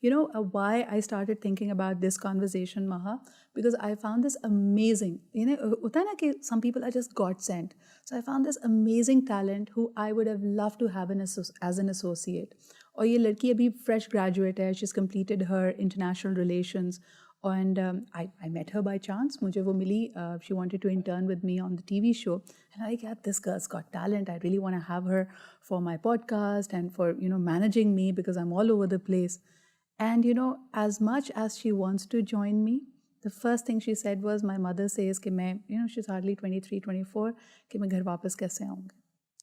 Why I started thinking about this conversation, Maha? Because I found this amazing, hota hai na ki some people are just God sent. So I found this amazing talent who I would have loved to have as an associate. और ये लड़की अभी fresh graduate है, she's completed her international relations. And I met her by chance. मुझे वो मिली. She wanted to intern with me on the TV show. And I thought, this girl's got talent. I really want to have her for my podcast and for, managing me because I'm all over the place. And, as much as she wants to join me, the first thing she said was, my mother says कि मैं, she's hardly 23, 24, कि मैं घर वापस कैसे आऊँगी.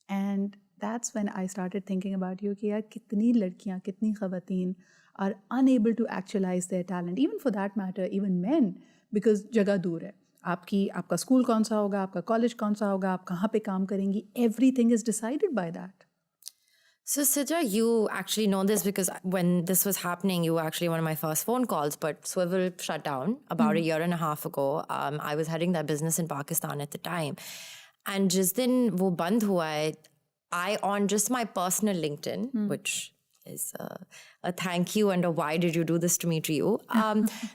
And that's when I started thinking about you कि यार कितनी लड़कियाँ, कितनी ख़वातीन are unable to actualize their talent, even for that matter, even men, because जगह दूर है. आपका स्कूल कौन सा होगा, आपका कॉलेज कौन सा होगा, आप कहाँ पे काम करेंगी, everything is decided by that. So Sidra, you actually know this because when this was happening, you were actually one of my first phone calls, but Swivel shut down about a year and a half ago. I was heading that business in Pakistan at the time. And just then wo band hua hai, I on just my personal LinkedIn, which is a thank you and a why did you do this to me to you,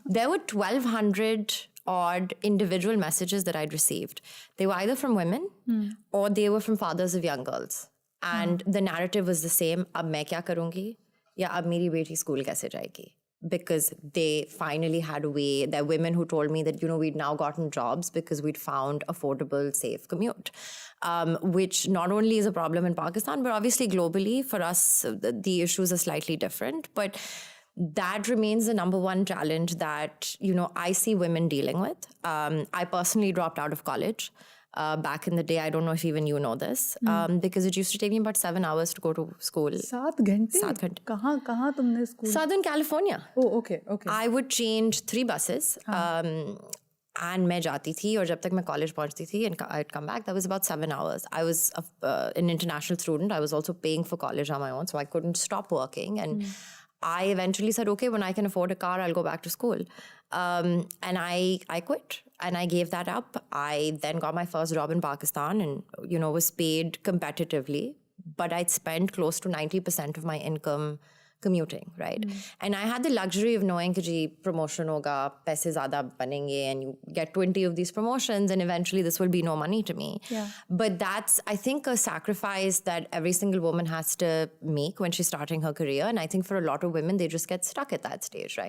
there were 1,200 odd individual messages that I'd received. They were either from women or they were from fathers of young girls. And the narrative was the same, अब मैं क्या करूँगी या अब मेरी बेटी school कैसे जाएगी? Because they finally had a way. There are women who told me that, we'd now gotten jobs because we'd found affordable, safe commute, which not only is a problem in Pakistan, but obviously globally for us, the issues are slightly different. But that remains the number one challenge that, I see women dealing with. I personally dropped out of college. Back in the day, I don't know if even you know this, because it used to take me about 7 hours to go to school. 7 घंटे? 7 घंटे. कहाँ तुमने school? Southern California. Oh, okay. I would change 3 buses. And मैं जाती थी और जब तक मैं college पहुंचती थी and I'd come back, that was about 7 hours. I was an international student. I was also paying for college on my own, so I couldn't stop working. And I eventually said, okay, when I can afford a car, I'll go back to school. And I quit and I gave that up. I then got my first job in Pakistan and, was paid competitively, but I'd spent close to 90% of my income commuting, right? And I had the luxury of knowing कि जी promotion होगा, पैसे ज़्यादा बनेंगे, and you get 20 of these promotions and eventually this will be no money to me. Yeah. But that's, I think, a sacrifice that every single woman has to make when she's starting her career. And I think for a lot of women, they just get stuck at that stage, right?